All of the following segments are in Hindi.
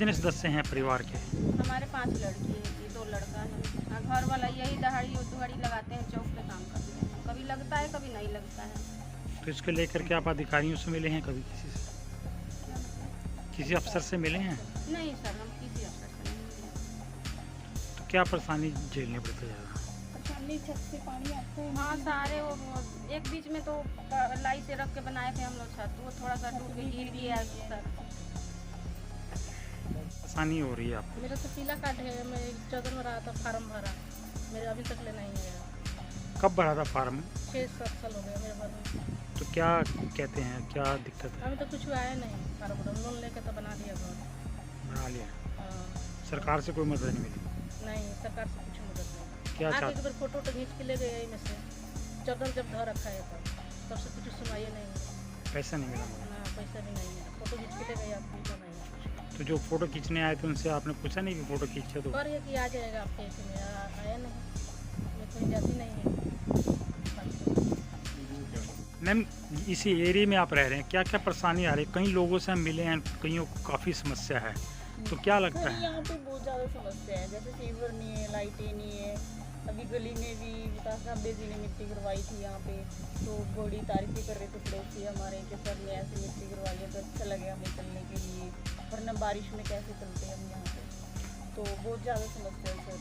कितने सदस्य हैं परिवार के? हमारे 5 लड़की है जी, 2 लड़का है। हाँ, घर वाला यही दहाड़ी उधड़ी लगाते हैं, चौक पे काम करते हैं। कभी लगता है कभी नहीं लगता है। तो इसको लेकर के आप अधिकारियों से मिले हैं कभी किसी से? किसी अफसर से मिले हैं? नहीं सर, हम किसी अफसर से नहीं मिले। तो क्या परेशानी झेलनी पड़ती है ज़्यादा? छत से पानी आता है। हाँ सारे वो एक बीच में तो लाई से रख के बनाए थे हम लोग छत, वो थोड़ा सा टूट के गिर गया सर। आसानी हो रही है आपको? मेरा तो पीला कार्ड है, मैं चौधर में रहा था, फार्म भरा, मेरे अभी तक ले नहीं गया। कब भरा था फार्म? 6-7 साल हो गया मेरे भर। तो क्या कहते हैं, क्या दिक्कत है? अभी तक कुछ आया नहीं, फार्म लोन लेके तो बना दिया घर। बना लिया? हाँ। सरकार से कोई मदद नहीं मिली? नहीं, सरकार से कुछ मदद नहीं। क्या आके चाहते? एक बार फोटो तो खींच के ले गए यहीं में से, चौधर जब धर रखा है तब से कुछ सुनाई नहीं है। पैसा नहीं मिला? ना पैसा भी नहीं है, फोटो खींच के ले गए, आप पूछा नहीं है। तो जो फोटो खींचने आए थे उनसे आपने पूछा नहीं कि फोटो खींचे? तो पर ये कि आ जाएगा आपके इसमें, आया नहीं, मैं कहीं जाती नहीं है। मैम, इसी एरिया में आप रह रहे हैं, क्या क्या परेशानी आ रही है? कई लोगों से हम मिले हैं, कईयों को काफ़ी समस्या है, तो क्या लगता है? यहाँ पे बहुत ज़्यादा समस्या है, जैसे सीवर नहीं है, लाइटें नहीं है। अभी गली में भी विकास राबे जी ने मिट्टी करवाई थी यहाँ पे, तो बड़ी तारीफें कर रहे थे पड़ोसी हमारे कि सर ने ऐसे मिट्टी करवाई है तो अच्छा लगे हमें चलने के लिए, वरना बारिश में कैसे चलते हैं हम यहाँ पे। तो बहुत ज़्यादा समस्या है सर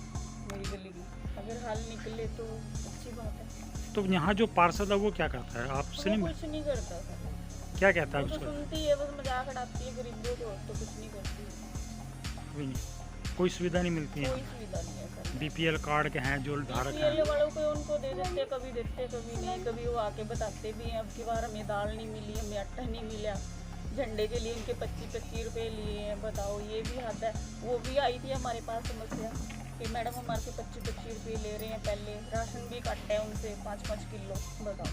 मेरी गली की, अगर हल निकले तो अच्छी बात है। तो यहाँ जो पार्षद है वो क्या करता है आपसे? वो नहीं, कुछ नहीं करता सर, क्या कहता है वो तो उसको? सुनती है, बस मजाक उड़ाती है गरीबों को, तो कुछ नहीं करती, कोई नहीं, कोई सुविधा नहीं मिलती है? कोई सुविधा नहीं है सर। बीपीएल कार्ड के हैं जो धारक हैं? BPL वालों को उनको दे देते, कभी देते कभी नहीं, कभी वो आके बताते भी हैं अब की बार हमें दाल नहीं मिली, हमें आटा नहीं मिला, झंडे के लिए उनके 25-25 रुपये लिए हैं। बताओ, ये भी हद है। वो भी आई थी हमारे पास समस्या कि मैडम हमारे से 25-25 रुपये ले रहे हैं, पहले राशन भी काटा है उनसे 5-5 किलो। बताओ,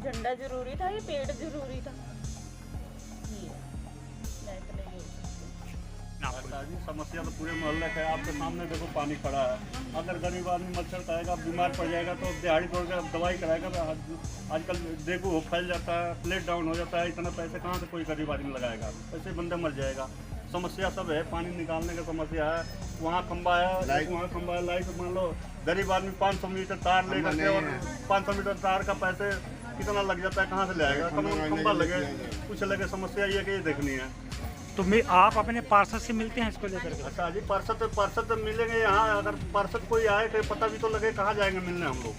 झंडा जरूरी था, ये पेड़ जरूरी था? ये मैं तो नहीं बोल सकती। जी समस्या तो पूरे मोहल्ले का है, आपके सामने देखो पानी पड़ा है। अगर गरीब आदमी मच्छर खाएगा, बीमार पड़ जाएगा तो दिहाड़ी तोड़ कर दवाई कराएगा तो आजकल डेंगू फैल जाता है, प्लेट डाउन हो जाता है, इतना पैसे कहाँ से कोई गरीब आदमी लगाएगा? ऐसे बंदे मर जाएगा। समस्या सब है, पानी निकालने का समस्या है, वहाँ खंबा है, वहाँ खंबा है, लाइट मान लो गरीब आदमी 500 मीटर तार ले करके, और 500 मीटर तार का पैसे कितना लग जाता है, कहाँ से ले आएगा? खंबा लगे, कुछ लगे, समस्या ये कि ये देखनी है। तो मैं आप अपने पार्षद से मिलते हैं इसको लेकर के? अच्छा जी, पार्षद मिलेंगे यहाँ, अगर पार्षद कोई आए तो पता भी तो लगे, कहाँ जाएंगे मिलने हम लोग?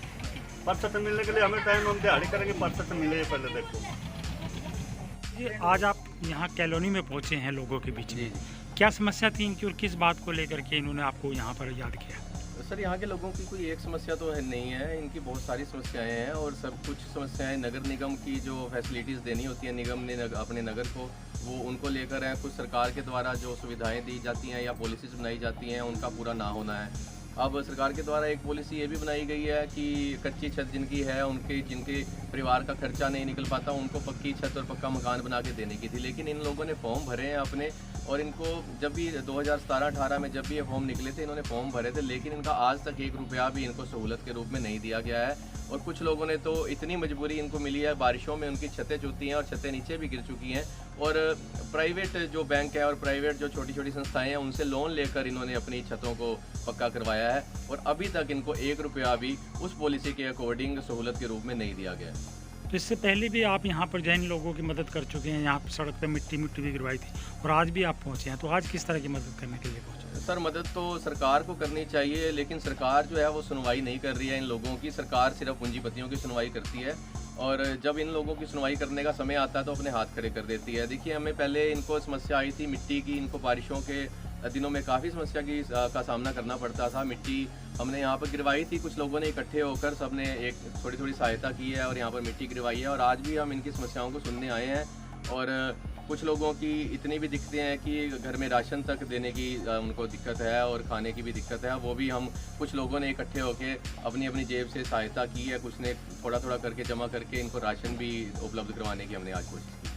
पार्षद से मिलने के लिए हमें टाइम, हम दिहाड़ी करेंगे, पार्षद से मिले पहले। देखो जी, आज आप यहाँ कॉलोनी में पहुँचे हैं लोगों के बीच में, क्या समस्या थी इनकी और किस बात को लेकर के इन्होंने आपको यहाँ पर याद किया? सर, यहाँ के लोगों की कोई एक समस्या तो है नहीं है, इनकी बहुत सारी समस्याएं हैं, और सब कुछ समस्याएं नगर निगम की जो फैसिलिटीज़ देनी होती है निगम ने अपने नगर को, वो उनको लेकर है। कुछ सरकार के द्वारा जो सुविधाएं दी जाती हैं या पॉलिसीज़ बनाई जाती हैं उनका पूरा ना होना है। अब सरकार के द्वारा एक पॉलिसी ये भी बनाई गई है कि कच्ची छत जिनकी है, जिनके परिवार का खर्चा नहीं निकल पाता, उनको पक्की छत और पक्का मकान बना के देने की थी। लेकिन इन लोगों ने फॉर्म भरे हैं अपने, और इनको जब भी 2017-18 में जब भी ये फॉर्म निकले थे, इन्होंने फॉर्म भरे थे, लेकिन इनका आज तक 1 रुपया भी इनको सहूलत के रूप में नहीं दिया गया है। और कुछ लोगों ने तो इतनी मजबूरी इनको मिली है, बारिशों में उनकी छतें चुती हैं और छतें नीचे भी गिर चुकी हैं, और प्राइवेट जो बैंक है और प्राइवेट जो छोटी छोटी संस्थाएं हैं उनसे लोन लेकर इन्होंने अपनी छतों को पक्का करवाया है, और अभी तक इनको 1 रुपया भी उस पॉलिसी के अकॉर्डिंग सहूलत के रूप में नहीं दिया गया। तो इससे पहले भी आप यहाँ पर जैन लोगों की मदद कर चुके हैं, यहाँ पर सड़क पर मिट्टी भी गिरवाई थी, और आज भी आप पहुँचे हैं, तो आज किस तरह की मदद करने के लिए पहुँचे? सर, मदद तो सरकार को करनी चाहिए, लेकिन सरकार जो है वो सुनवाई नहीं कर रही है इन लोगों की। सरकार सिर्फ पूंजीपतियों की सुनवाई करती है, और जब इन लोगों की सुनवाई करने का समय आता है तो अपने हाथ खड़े कर देती है। देखिए, हमें पहले इनको समस्या आई थी मिट्टी की, इनको बारिशों के दिनों में काफ़ी समस्या का सामना करना पड़ता था। मिट्टी हमने यहाँ पर गिरवाई थी, कुछ लोगों ने इकट्ठे होकर सबने एक थोड़ी सहायता की है और यहाँ पर मिट्टी गिरवाई है, और आज भी हम इनकी समस्याओं को सुनने आए हैं। और कुछ लोगों की इतनी भी दिक्कतें हैं कि घर में राशन तक देने की उनको दिक्कत है, और खाने की भी दिक्कत है। वो भी हम कुछ लोगों ने इकट्ठे होकर अपनी अपनी जेब से सहायता की है, कुछ ने थोड़ा करके जमा करके इनको राशन भी उपलब्ध करवाने की हमने आज कोशिश की।